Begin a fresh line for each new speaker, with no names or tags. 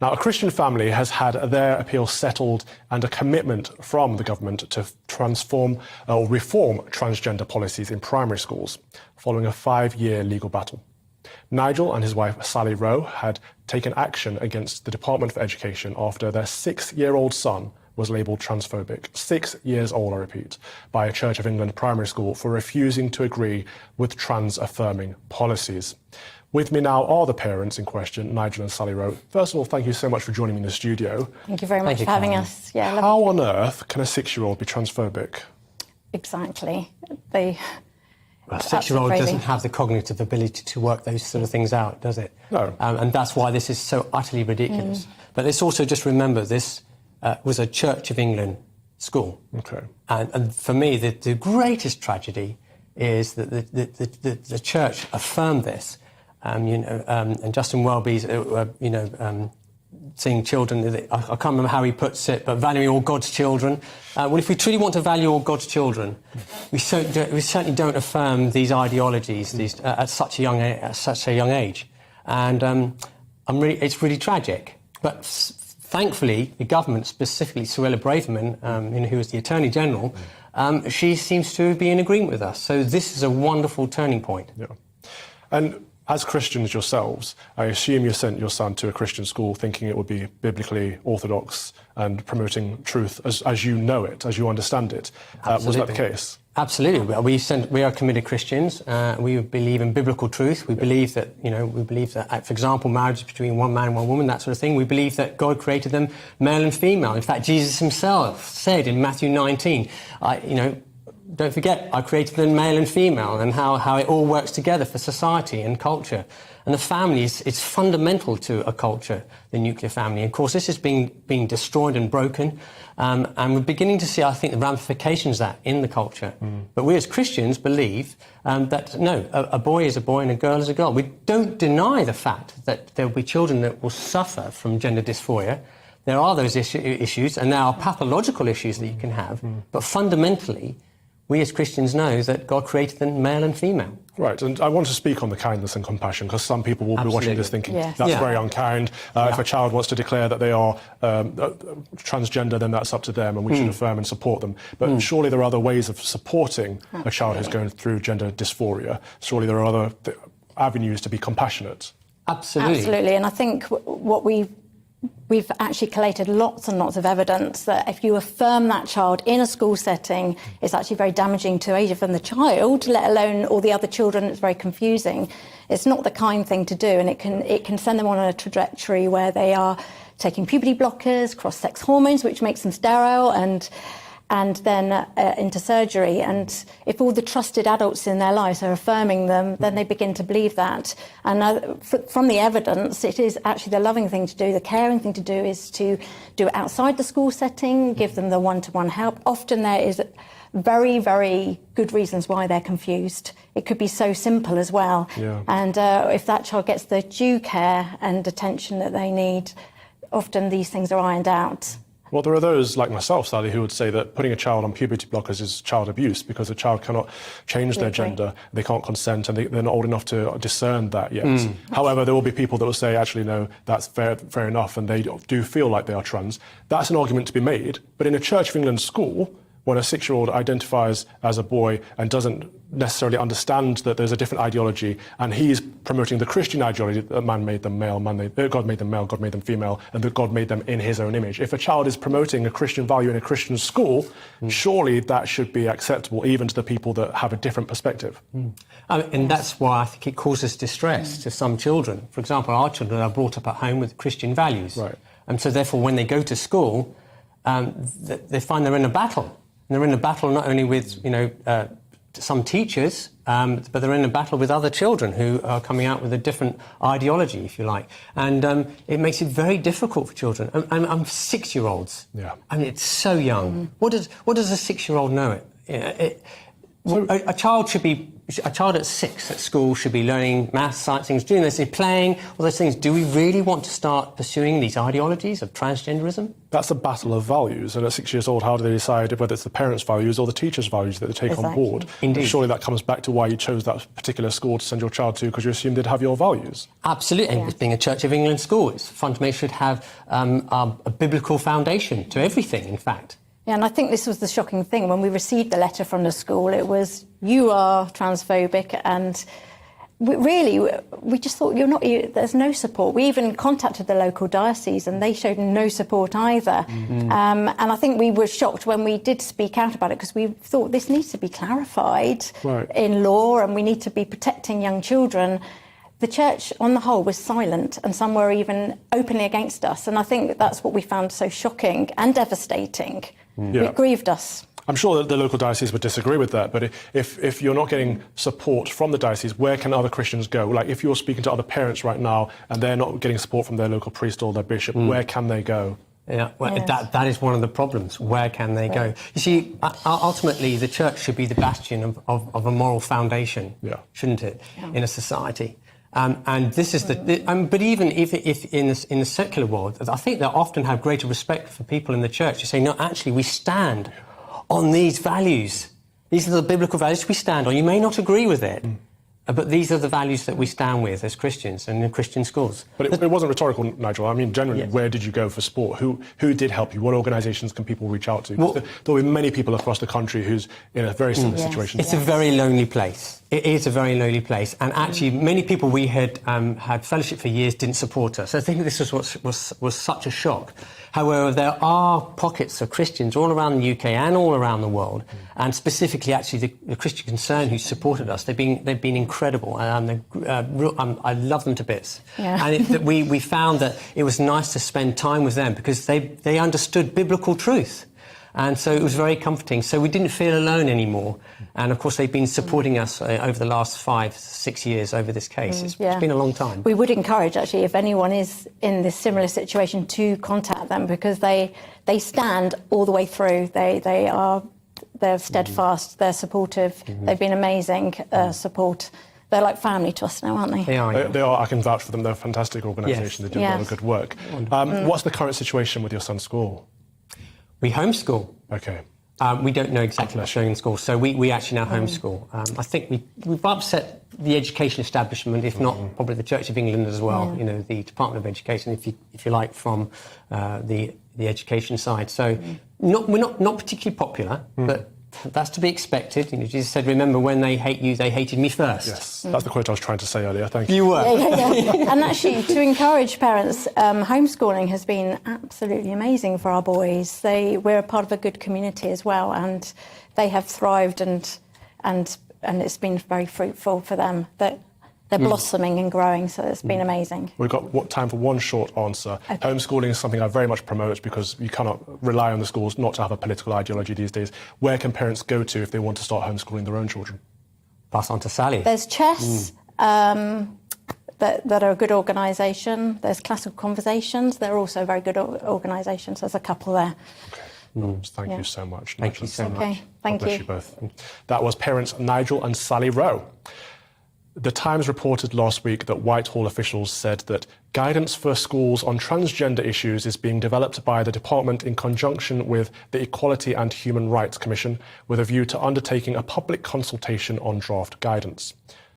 Now, a Christian family has had their appeal settled and a commitment from the government to transform or reform transgender policies in primary schools following a 5-year legal battle. Nigel and his wife Sally Rowe had taken action against the Department for Education after their 6-year-old son was labelled transphobic, 6 years old, I repeat, by a Church of England primary school for refusing to agree with trans-affirming policies. With me now are the parents in question, Nigel and Sally Rowe. First of all, thank you so much for joining me in the studio.
Thank you very much for having us. Yeah,
how on earth can a 6-year-old be transphobic?
Exactly.
A 6-year-old doesn't have the cognitive ability to work those sort of things out, does it?
No.
And that's why this is so utterly ridiculous. But let's also just remember this was a Church of England school.
Okay.
And for me, the greatest tragedy is that the Church affirmed this. And Justin Welby's, seeing children, I can't remember how he puts it, but valuing all God's children. Well, if we truly want to value all God's children, we certainly don't affirm these ideologies at such a young age. And it's really tragic. But thankfully, the government, specifically Suella Braverman, who was the Attorney General, she seems to be in agreement with us. So this is a wonderful turning point.
Yeah. And as Christians yourselves, I assume you sent your son to a Christian school thinking it would be biblically orthodox and promoting truth as you know it, as you understand it. Was that the case?
Absolutely. We are committed Christians. We believe in biblical truth. We believe that, for example, marriage is between one man and one woman, that sort of thing. We believe that God created them male and female. In fact, Jesus himself said in Matthew 19, don't forget, I created them male and female, and how it all works together for society and culture. And the family is fundamental to a culture, the nuclear family. And of course, this is being destroyed and broken. And we're beginning to see, I think, the ramifications of that in the culture. But we as Christians believe that, no, a boy is a boy and a girl is a girl. We don't deny the fact that there will be children that will suffer from gender dysphoria. There are those issues, and there are pathological issues that you can have. But fundamentally, we as Christians know that God created them male and female.
Right, and I want to speak on the kindness and compassion, because some people will be watching this thinking, that's very unkind. If a child wants to declare that they are transgender, then that's up to them, and we should affirm and support them. But surely there are other ways of supporting a child who's going through gender dysphoria. Surely there are other avenues to be compassionate.
Absolutely.
Absolutely, and I think what we've actually collated lots and lots of evidence that if you affirm that child in a school setting, it's actually very damaging to even the child, let alone all the other children. It's very confusing. It's not the kind thing to do, and it can send them on a trajectory where they are taking puberty blockers, cross-sex hormones, which makes them sterile, and then into surgery. And if all the trusted adults in their lives are affirming them, then they begin to believe that. And from the evidence, it is actually the loving thing to do, the caring thing to do is to do it outside the school setting, give them the one-to-one help. Often there is very, very good reasons why they're confused. It could be so simple as well.
Yeah.
And if that child gets the due care and attention that they need, often these things are ironed out.
Well, there are those like myself, Sally, who would say that putting a child on puberty blockers is child abuse because a child cannot change their gender, they can't consent, and they're not old enough to discern that yet. However, there will be people that will say, actually, no, that's fair enough, and they do feel like they are trans. That's an argument to be made. But in a Church of England school, when a 6-year-old identifies as a boy and doesn't necessarily understand that there's a different ideology, and he's promoting the Christian ideology that man made them male, God made them male, God made them female, and that God made them in his own image. If a child is promoting a Christian value in a Christian school, surely that should be acceptable even to the people that have a different perspective.
And that's why I think it causes distress to some children. For example, our children are brought up at home with Christian values.
Right.
And so therefore, when they go to school, they find they're in a battle. And they're in a battle not only with, some teachers, but they're in a battle with other children who are coming out with a different ideology, if you like. And it makes it very difficult for children. And I'm 6-year-olds.
Yeah.
I mean, it's so young. What does a 6-year-old know? A child should be a child at 6 at school should be learning maths, science, things, doing this, playing, all those things. Do we really want to start pursuing these ideologies of transgenderism?
That's a battle of values, and at 6 years old, how do they decide whether it's the parents' values or the teachers' values that they take on board?
Indeed.
And surely that comes back to why you chose that particular school to send your child to, because you assumed they'd have your values.
Absolutely, and being a Church of England school, it's fundamentally should have a biblical foundation to everything, in fact.
Yeah, and I think this was the shocking thing. When we received the letter from the school, it was, you are transphobic, and we just thought, there's no support. We even contacted the local diocese and they showed no support either. Mm-hmm. And I think we were shocked when we did speak out about it, because we thought this needs to be clarified in law, and we need to be protecting young children. The church, on the whole, was silent, and some were even openly against us. And I think that's what we found so shocking and devastating. It grieved us.
I'm sure that the local diocese would disagree with that, but if you're not getting support from the diocese, where can other Christians go? Like, if you're speaking to other parents right now and they're not getting support from their local priest or their bishop, where can they go?
Yeah, well, that is one of the problems. Where can they go? You see, ultimately, the church should be the bastion of a moral foundation, shouldn't it, in a society? And this is but even if in the secular world, I think they often have greater respect for people in the church who say, no, actually, we stand on these values. These are the biblical values we stand on. You may not agree with it, but these are the values that we stand with as Christians and in Christian schools.
But it wasn't rhetorical, Nigel. I mean, generally, where did you go for sport? Who did help you? What organisations can people reach out to? Well, there will be many people across the country who's in a very similar situation.
It's a very lonely place. It is a very lonely place. And actually, many people we had had fellowship for years didn't support us. I think this was such a shock. However, there are pockets of Christians all around the UK and all around the world, and specifically, actually, the Christian Concern who supported us. They've been incredible, and I love them to bits. Yeah. And we found that it was nice to spend time with them because they understood biblical truth. And so it was very comforting. So we didn't feel alone anymore. And, of course, they've been supporting us over the last 5-6 years over this case. It's been a long time.
We would encourage, actually, if anyone is in this similar situation, to contact them, because they stand all the way through. They're steadfast, they're supportive. They've been amazing support. They're like family to us now, aren't they?
They are.
They are. I can vouch for them. They're a fantastic organisation. They do a lot of good work. What's the current situation with your son's school?
We homeschool.
Okay.
We don't know exactly what's going in school, so we actually now homeschool. I think we've upset the education establishment, if not probably the Church of England as well. You know, the Department of Education, if you like, from the education side. So we're not particularly popular, but that's to be expected. You know, Jesus said, "Remember, when they hate you, they hated me first."
Yes, that's the quote I was trying to say earlier. Thank you.
You were.
Yeah. And actually, to encourage parents, homeschooling has been absolutely amazing for our boys. We're a part of a good community as well, and they have thrived, and it's been very fruitful for them. They're blossoming and growing, so it's been amazing.
We've got time for one short answer. Okay. Homeschooling is something I very much promote because you cannot rely on the schools not to have a political ideology these days. Where can parents go to if they want to start homeschooling their own children?
Pass on to Sally.
There's Chess, that are a good organisation. There's Classical Conversations. They're also very good organisations. There's a couple there.
Okay. Thank you so much.
Thank you so much.
Okay, thank you.
God bless you both. That was parents Nigel and Sally Rowe. The Times reported last week that Whitehall officials said that guidance for schools on transgender issues is being developed by the department in conjunction with the Equality and Human Rights Commission, with a view to undertaking a public consultation on draft guidance.